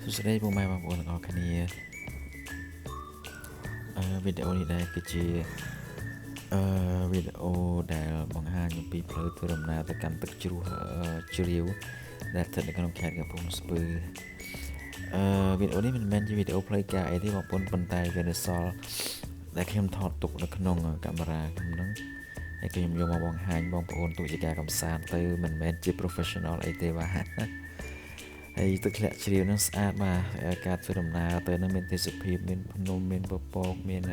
សួស្តីពុកម៉ែបងប្អូនទាំងអស់គ្នាវីដេអូនេះដែរគឺជាវីដេអូដែលបង្ហាញអំពីផ្លូវធ្វើដំណើរទៅកាន់ទឹកជ្រោះជ្រាវដែលស្ថិតនៅក្នុងខេត្តកំពង់ស្ពឺវីដេអូនេះមិនមែនជាវីដេអូផ្លូវការអីទេបងប្អូនប៉ុន្តែវានៅសល់ដែលខ្ញុំថតទុកនៅក្នុងកាមេរ៉ាខ្ញុំហ្នឹងហើយខ្ញុំយកមកបង្ហាញបងប្អូនទស្សនិកការកម្សាន្តទៅមិនមែនជា professional អីទេបាទហើយទឹកធ្លាក់ជ្រាវហ្នឹងស្អាតបាទការធ្វើដំណើរទៅហ្នឹងមានទេសភាពមានភ្នំមានពពកមាន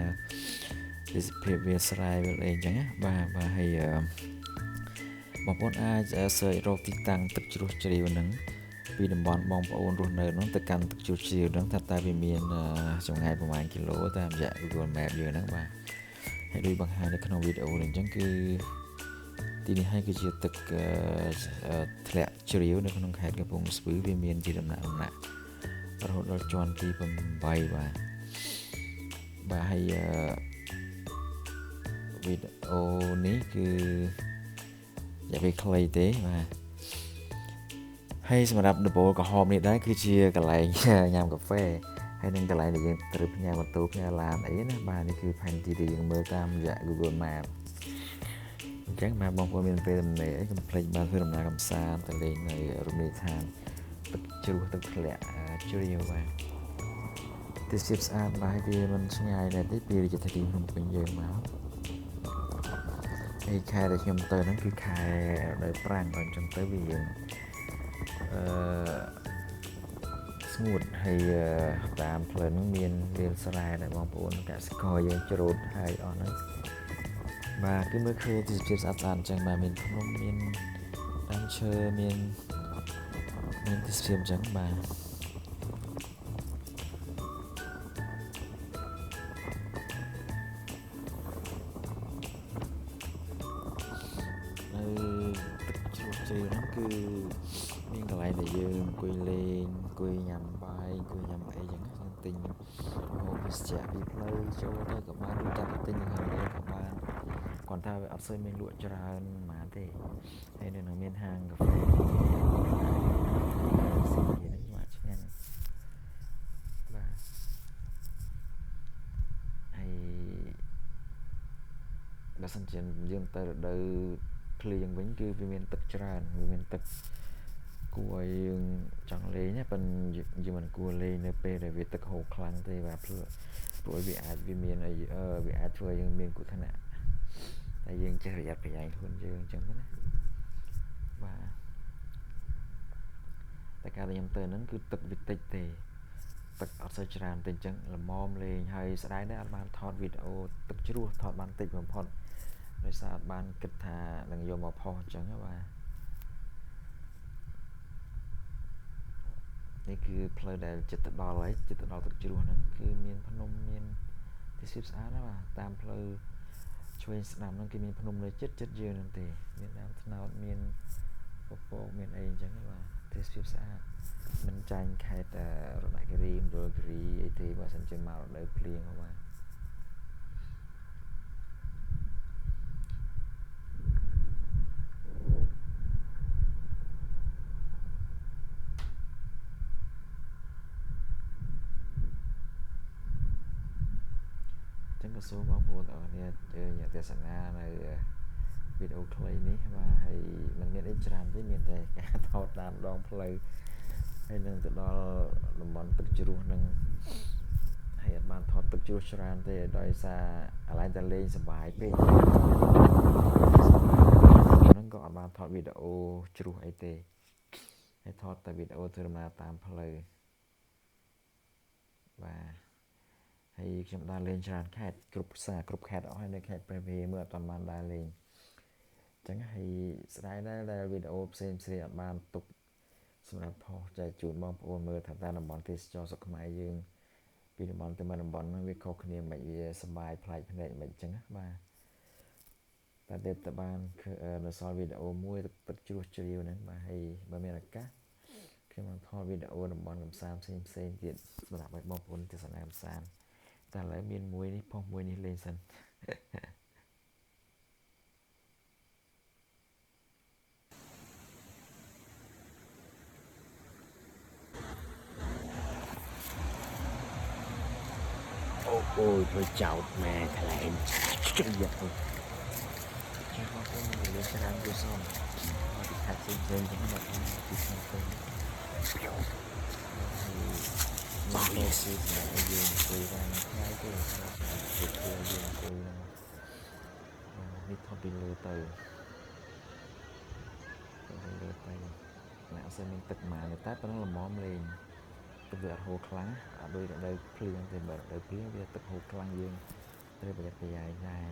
ទេសភាពវាស្រែវាអីចឹងណាបាទហើយបងប្អូនអាច search រកទីតាំងទឹកជ្រោះជ្រាវហ្នឹងពីតំបន់បងប្អូនរស់នៅហ្នឹងទៅកាន់ទឹកជ្រោះជ្រាវហ្នឹងថាតើវាមានចម្ងាយប្រហែលគីឡូតាមរយៈ Google Map យើងហ្នឹងបាទហើយដូចបង្ហាញនៅក្នុងវីដេអូនេះអញ្ចឹងគឺទីនេះហើយគឺជាទឹកធ្លាក់ជ្រាវនៅក្នុងខេត្តកំពង់ស្ពឺវាមានជាដំណាក់រហូតដល់ជាន់ទី8បាទហើយវីដេអូនេះគឺរយៈពេលខ្លីទេបាទហើយសម្រាប់ដំបូលក្រហមនេះដែរគឺជាកន្លែងញ៉ាំកាហ្វេហើយនឹងកន្លែងដែលយើងត្រូវផ្ញើម៉ូតូផ្ញើឡានអីណាបាទនេះគឺផែនទីដែលយើងមើលតាមរយៈ Google Map អញ្ចឹងបាទបងប្អូនមានពេលដំណេកអីកុំភ្លេចបានធ្វើដំណើរកម្សាន្តទៅលេងនៅរមណីយដ្ឋានទឹកជ្រោះទឹកធ្លាក់ជ្រាវបាទទេសភាពស្អាតបាទវាមិនឆ្ងាយដែរទេពីរាជធានីភ្នំពេញយើងមកហើយខែដែលខ្ញុំទៅហ្នឹងគឺខែនៅប្រាំងអញ្ចឹងទៅវាស្ងួតហើយតាមផ្លូវហ្នឹងមានវាលស្រែដែលបងប្អូនកសិករយើងច្រូតហើយអស់ហ្នឹងបាទគឺមើលឃើញទេសភាពស្អាតអញ្ចឹងបាទមានភ្នំមានដើមឈើមានទេសភាពអញ្ចឹងបាទនៅទឹកជ្រោះជ្រាវហ្នឹងគឺមានកន្លែងដែលយើងអង្គុយលេងអង្គុយញ៉ាំបាយអង្គុយញ៉ាំអីចឹងយើងទិញហូបភេសជ្ជៈពីផ្លូវចូលទៅក៏បានឬតែទិញនៅខាងលើក៏បានគាត់ថាវាអត់សូវមានលក់ច្រើនហ្មងទេហើយនៅនឹងមានហាងកាហ្វេស៊ីហ្នឹងបាទឆ្ងាញ់បាទហើយបើសិនជាយើងទៅរដូវភ្លៀងវិញគឺវាមានទឹកច្រើនវាមានទឹកគួរឲ្យយើងចង់លេងណាប៉ុន្តែយើងមិនគួរលេងនៅពេលដែលវាទឹកហូរខ្លាំងទេបាទព្រោះវាអាចធ្វើឲ្យយើងមានគ្រោះថ្នាក់តែយើងចេះប្រយ័ត្នប្រយែងខ្លួនយើងអញ្ចឹងណាបាទតែការដែលខ្ញុំទៅហ្នឹងគឺទឹកវាតិចទេទឹកអត់សូវច្រើនទេអញ្ចឹងល្មមលេងហើយស្ដាយដែរអត់បានថតវីដេអូទឹកជ្រោះថតបានតិចបំផុតដោយសារអត់បានគិតថានឹងយកមកផុសអញ្ចឹងណាបាទនេះគឺផ្លូវដែលចិត្តទៅដល់ហើយចិត្តទៅដល់ទឹកជ្រោះហ្នឹងគឺមានភ្នំមានទេសភាពស្អាតណាបាទតាមផ្លូវឆ្វេងស្ដាំហ្នឹងគឺមានភ្នំនៅចិត្តយើងហ្នឹងទេមានដើមត្នោតមានពពកមានអីអញ្ចឹងបាទទេសភាពស្អាតមិនចាញ់ខេត្តរតនគិរីមណ្ឌលគិរីអីទេបើសិនជាមករដូវភ្លៀងបាទចឹងក៏សូមបងប្អូនទាំងអស់គ្នាយកទស្សនានៅវីដេអូខ្លីនេះបាទហើយមិនមានអីច្រើនទេមានតែការថតតាមដងផ្លូវហើយនឹងទៅដល់តំបន់ទឹកជ្រោះនឹងហើយអត់បានថតទឹកជ្រោះច្រើនទេដោយសារកន្លែងតែលេងសប្បាយពេកហ្នឹងក៏អត់បានថតវីដេអូជ្រោះអីទេហើយថតតែវីដេអូធ្វើដំណើរតាមផ្លូវបាទហើយខ្ញុំដើរលេងច្រើនខេត្តគ្រប់ខេត្តអស់ហើយនៅខេត្តព្រះវិហារមើលអត់បានដើរលេងអញ្ចឹងហើយស្ដាយដែរដែលវីដេអូផ្សេងអត់បានទុកសម្រាប់ផុសចែកជូនបងប្អូនមើលថាតើតំបន់ទេសចរស្រុកខ្មែរយើងពីតំបន់ទៅមកតំបន់ហ្នឹងវាខុសគ្នាមិនវាសប្បាយប្លែកភ្នែកមិនអញ្ចឹងណាបាទតែទៅបាននៅសល់វីដេអូមួយទឹកជ្រោះជ្រាវហ្នឹងបាទហើយបើមានឱកាសខ្ញុំនឹងថតវីដេអូតំបន់កំសាន្តផ្សេងទៀតសម្រាប់ឲ្យបងប្អូនទស្សនាកំសាន្តតែឥឡូវមានមួយនេះផុសមួយនេះលេងសិន ôi thôi chào mẹ thằng lại Bây giờ thôi cho con cũng lên xe đang vô xong mà bị hạt trên dây chẳng là con bị xong cơn thì nhưng tôi cứ mẹ dương cười ra ngay cái việc cười dương cười đi thôi đi lừa từ lừa tay não sẽ mình tật mà người ta nó là móm lên từ việc hồ kháng ở đôi đời phơi thì bởi đời phơi bây giờ tật hồ kháng dương đây bây giờ cái dài dài